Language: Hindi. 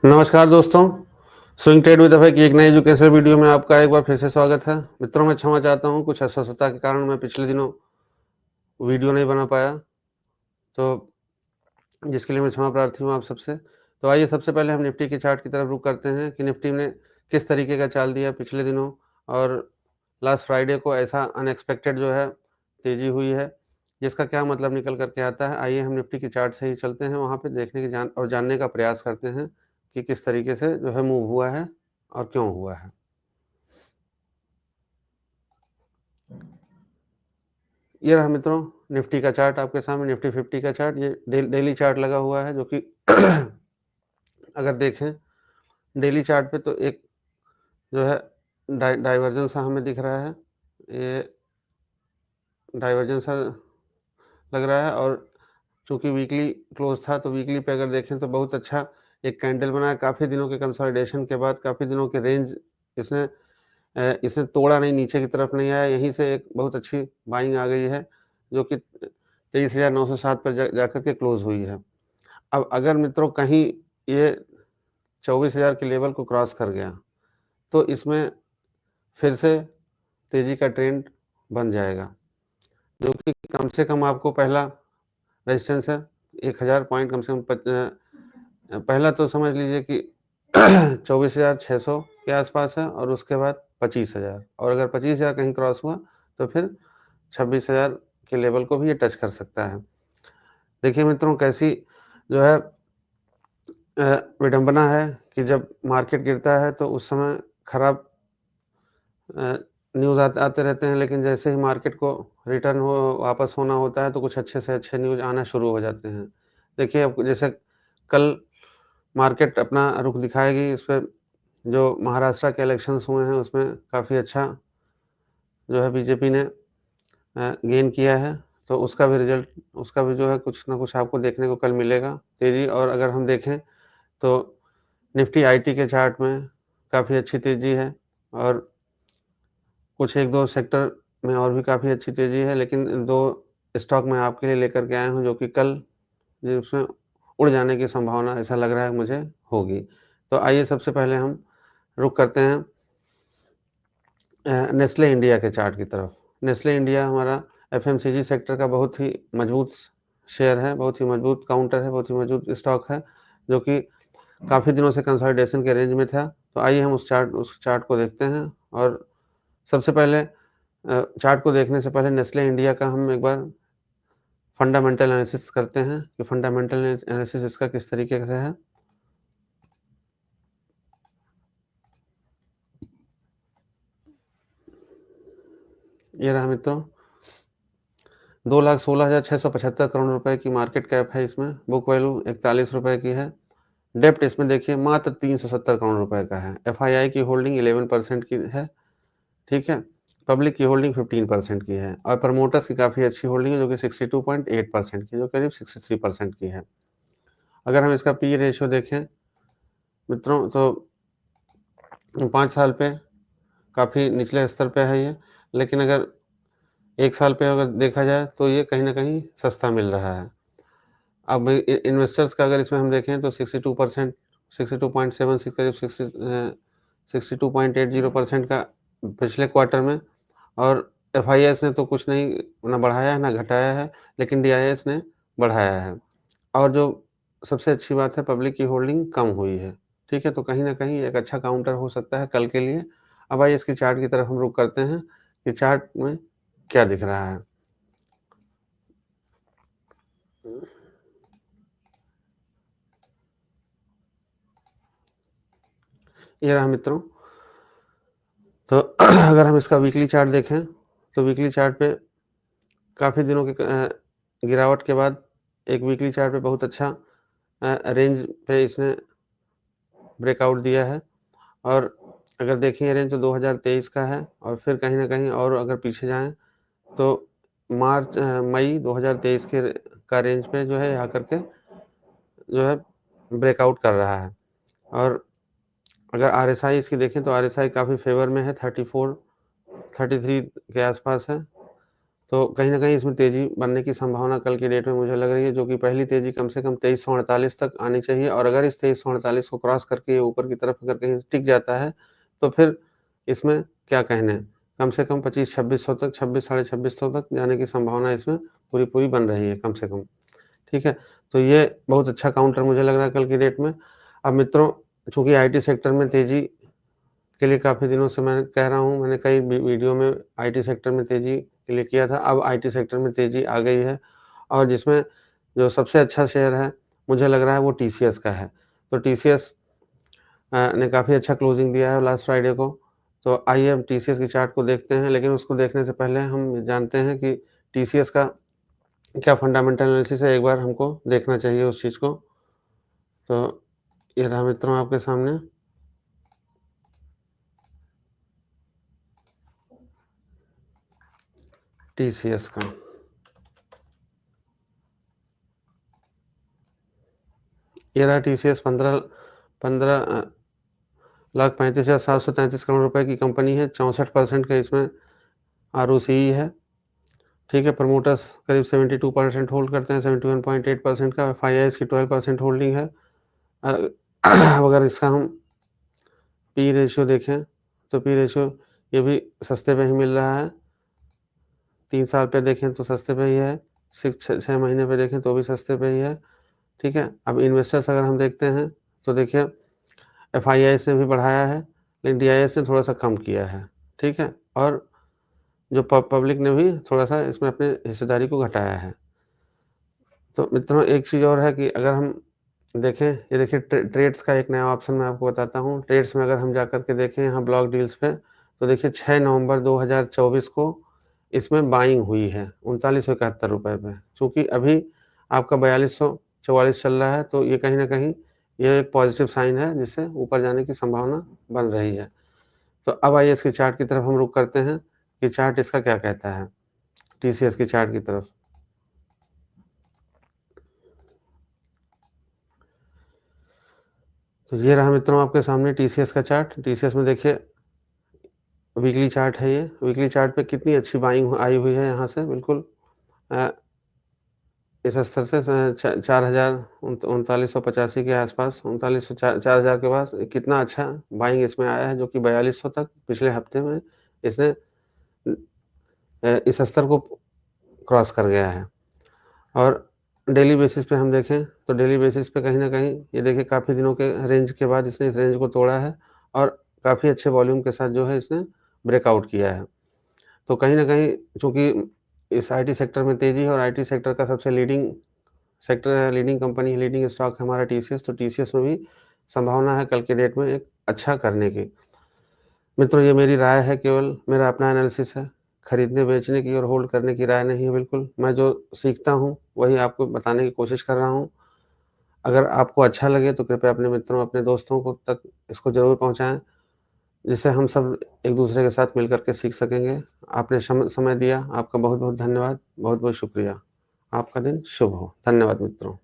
नमस्कार दोस्तों, स्विंग ट्रेड विद अभय की एक नई एजुकेशनल वीडियो में आपका एक बार फिर से स्वागत है। मित्रों, मैं क्षमा चाहता हूँ, कुछ अस्वस्थता के कारण मैं पिछले दिनों वीडियो नहीं बना पाया, तो जिसके लिए मैं क्षमा प्रार्थी हूँ आप सबसे। तो आइए सबसे पहले हम निफ्टी के चार्ट की तरफ रुख करते हैं कि निफ्टी ने किस तरीके का चाल दिया पिछले दिनों और लास्ट फ्राइडे को ऐसा अनएक्सपेक्टेड जो है तेज़ी हुई है, जिसका क्या मतलब निकल कर के आता है। आइए हम निफ्टी के चार्ट से ही चलते हैं, वहाँ पे देखने की जानने का प्रयास करते हैं कि किस तरीके से जो है मूव हुआ है और क्यों हुआ है। ये रहा मित्रों निफ्टी का चार्ट आपके सामने, निफ्टी 50 का चार्ट। ये डेली चार्ट लगा हुआ है, जो कि अगर देखें डेली चार्ट पे तो एक जो है डाइवर्जन सा हमें दिख रहा है। ये डाइवर्जन सा लग रहा है और चूँकि वीकली क्लोज़ था, तो वीकली पे अगर देखें तो बहुत अच्छा एक कैंडल बना है। काफ़ी दिनों के कंसोलिडेशन के बाद, काफ़ी दिनों के रेंज इसने इसने तोड़ा नहीं, नीचे की तरफ नहीं आया। यहीं से एक बहुत अच्छी बाइंग आ गई है, जो कि 23,907 पर जाकर के क्लोज़ हुई है। अब अगर मित्रों कहीं ये 24,000 के लेवल को क्रॉस कर गया, तो इसमें फिर से तेज़ी का ट्रेंड बन जाएगा, जो कि कम से कम आपको पहला रेजिस्टेंस है 1,000 पॉइंट, कम से कम पहला तो समझ लीजिए कि 24,600 के आसपास है और उसके बाद 25,000, और अगर 25,000 कहीं क्रॉस हुआ तो फिर 26,000 के लेवल को भी ये टच कर सकता है। देखिए मित्रों, कैसी जो है विडंबना है कि जब मार्केट गिरता है तो उस समय खराब न्यूज़ आते रहते हैं, लेकिन जैसे ही मार्केट को रिटर्न वापस होना होता है तो कुछ अच्छे से अच्छे न्यूज़ आना शुरू हो जाते हैं। देखिए, अब जैसे कल मार्केट अपना रुख दिखाएगी, इस पे जो महाराष्ट्र के इलेक्शंस हुए हैं उसमें काफ़ी अच्छा जो है बीजेपी ने गेन किया है, तो उसका भी रिज़ल्ट, उसका भी जो है कुछ ना कुछ आपको देखने को कल मिलेगा तेज़ी। और अगर हम देखें तो निफ्टी आईटी के चार्ट में काफ़ी अच्छी तेज़ी है और कुछ 1-2 सेक्टर में और भी काफ़ी अच्छी तेज़ी है, लेकिन 2 स्टॉक मैं आपके लिए लेकर के आया हूँ, जो कि कल जिसमें उड़ जाने की संभावना ऐसा लग रहा है मुझे होगी। तो आइए सबसे पहले हम रुख करते हैं नेस्ले इंडिया के चार्ट की तरफ। नेस्ले इंडिया हमारा एफएमसीजी सेक्टर का बहुत ही मजबूत शेयर है, बहुत ही मजबूत काउंटर है, बहुत ही मजबूत स्टॉक है, जो कि काफ़ी दिनों से कंसोलिडेशन के रेंज में था। तो आइए हम उस चार्ट को देखते हैं और सबसे पहले चार्ट को देखने से पहले नेस्ले इंडिया का हम एक बार फंडामेंटल एनालिसिस करते हैं कि फंडामेंटल एनालिसिस इसका किस तरीके से है। ये रहा मित्रों, 2,16,675 करोड़ रुपए की मार्केट कैप है इसमें, बुक वैल्यू ₹41 की है। डेप्ट इसमें देखिए मात्र 370 करोड़ रुपए का है। एफआईआई की होल्डिंग 11% की है, ठीक है? पब्लिक की होल्डिंग 15% की है और प्रमोटर्स की काफ़ी अच्छी होल्डिंग है, जो कि 62.8% की, जो करीब 63% की है। अगर हम इसका पी रेशियो देखें मित्रों, तो 5 साल पे काफ़ी निचले स्तर पे है ये, लेकिन अगर 1 साल पे अगर देखा जाए तो ये कहीं न कहीं सस्ता मिल रहा है। अब इन्वेस्टर्स का अगर इसमें हम देखें तो 62%, 62.76 करीब 62.80% का पिछले क्वार्टर में, और एफआईएस ने तो कुछ नहीं, ना बढ़ाया है ना घटाया है, लेकिन डीआईएस ने बढ़ाया है। और जो सबसे अच्छी बात है, पब्लिक की होल्डिंग कम हुई है, ठीक है? तो कहीं न कहीं एक अच्छा काउंटर हो सकता है कल के लिए। अब आइए इसकी चार्ट की तरफ हम रुख करते हैं कि चार्ट में क्या दिख रहा है। ये रहा मित्रों, तो अगर हम इसका वीकली चार्ट देखें, तो वीकली चार्ट पे काफ़ी दिनों की गिरावट के बाद एक वीकली चार्ट पे बहुत अच्छा रेंज पे इसने ब्रेकआउट दिया है। और अगर देखें ये रेंज तो 2023 का है, और फिर कहीं न कहीं और अगर पीछे जाएँ तो मई 2023 के का रेंज पे जो है आकर के जो है ब्रेकआउट कर रहा है। और अगर आरएसआई इसकी देखें तो आरएसआई काफ़ी फ़ेवर में है, 34, 33 के आसपास है। तो कहीं न कहीं इसमें तेज़ी बनने की संभावना कल की डेट में मुझे लग रही है, जो कि पहली तेज़ी कम से कम 2348 तक आनी चाहिए और अगर इस 2348 को क्रॉस करके ये ऊपर की तरफ अगर कहीं टिक जाता है, तो फिर इसमें क्या कहने, कम से कम 25-2600 तक, 26 साढ़े 2600 तक जाने की संभावना इसमें पूरी-पूरी बन रही है कम से कम, ठीक है? तो ये बहुत अच्छा काउंटर मुझे लग रहा है कल की डेट में। अब मित्रों, चूँकि आईटी सेक्टर में तेज़ी के लिए काफ़ी दिनों से मैं कह रहा हूँ, मैंने कई वीडियो में आईटी सेक्टर में तेज़ी के लिए किया था, अब आईटी सेक्टर में तेज़ी आ गई है और जिसमें जो सबसे अच्छा शेयर है, मुझे लग रहा है वो टीसीएस का है। तो टीसीएस ने काफ़ी अच्छा क्लोजिंग दिया है लास्ट फ्राइडे को, तो आइए हम टीसीएस की चार्ट को देखते हैं, लेकिन उसको देखने से पहले हम जानते हैं कि टीसीएस का क्या फंडामेंटल एनालिसिस है, एक बार हमको देखना चाहिए उस चीज़ को। तो ये रहा मित्रों आपके सामने। टीसीएस का। ये रहा टीसीएस 15 लाख 35,733 करोड़ रुपए की कंपनी है, 64% का इसमें आरओसीई है, ठीक है? प्रमोटर्स करीब 72% होल्ड करते हैं, 71.8% का एफआईआईज़ की 12% होल्डिंग है। अ, अगर इसका हम पी रेशियो देखें, तो पी रेशियो ये भी सस्ते पे ही मिल रहा है। 3 साल पे देखें तो सस्ते पे ही है, 6 महीने पे देखें तो भी सस्ते पे ही है, ठीक है? अब इन्वेस्टर्स अगर हम देखते हैं, तो देखिए एफआईआईज़ ने भी बढ़ाया है, लेकिन डीआईएस ने थोड़ा-सा कम किया है, ठीक है? और जो पब्लिक ने भी थोड़ा-सा इसमें अपनी हिस्सेदारी को घटाया है। तो मित्रों, एक चीज़ और है कि अगर हम देखें, ये देखिए ट्रेड्स का एक नया ऑप्शन मैं आपको बताता हूँ। ट्रेड्स में अगर हम जाकर के देखें यहाँ ब्लॉक डील्स पे, तो देखिए 6 नवंबर 2024 को इसमें बाइंग हुई है ₹3971 पे। चूँकि अभी आपका 4244 चल रहा है, तो ये कहीं न कहीं ये एक पॉज़िटिव साइन है, जिससे ऊपर जाने की संभावना बन रही है। तो अब आइए इसकी चार्ट की तरफ हम रुख करते हैं, कि चार्ट इसका क्या कहता है, टीसीएस की चार्ट की तरफ। तो ये रहा मित्रों आपके सामने टीसीएस का चार्ट। टीसीएस में देखिए वीकली चार्ट है ये। वीकली चार्ट पे कितनी अच्छी बाइंग आई हुई है यहाँ से बिल्कुल अ, इस स्तर से 4000 3985 के आसपास 3900 4000 के पास कितना अच्छा बाइंग इसमें आया है, जो कि 4200 तक पिछले हफ्ते में इसने इस स्तर को क्रॉस कर गया है। और डेली बेसिस पे हम देखें, तो डेली बेसिस पे कहीं न कहीं ये देखिए काफ़ी दिनों के रेंज के बाद इसने इस रेंज को तोड़ा है और काफ़ी अच्छे वॉल्यूम के साथ जो है इसने ब्रेकआउट किया है। तो कहीं न कहीं चूँकि इस आईटी सेक्टर में तेज़ी है और आईटी सेक्टर का सबसे लीडिंग सेक्टर है, लीडिंग कंपनी, लीडिंग स्टॉक है हमारा टीसीएस, तो टीसीएस में भी संभावना है कल के डेट में एक अच्छा करने की। मित्रों, ये मेरी राय है, केवल मेरा अपना एनालिसिस है। खरीदने-बेचने की और होल्ड करने की राय नहीं है बिल्कुल। मैं जो सीखता हूँ, वही आपको बताने की कोशिश कर रहा हूँ। अगर आपको अच्छा लगे तो कृपया अपने मित्रों, अपने दोस्तों को तक इसको ज़रूर पहुँचाएँ, जिससे हम सब एक-दूसरे के साथ मिल कर के सीख सकेंगे। आपने समय दिया, आपका बहुत-बहुत धन्यवाद। बहुत-बहुत शुक्रिया। आपका दिन शुभ हो। धन्यवाद मित्रों।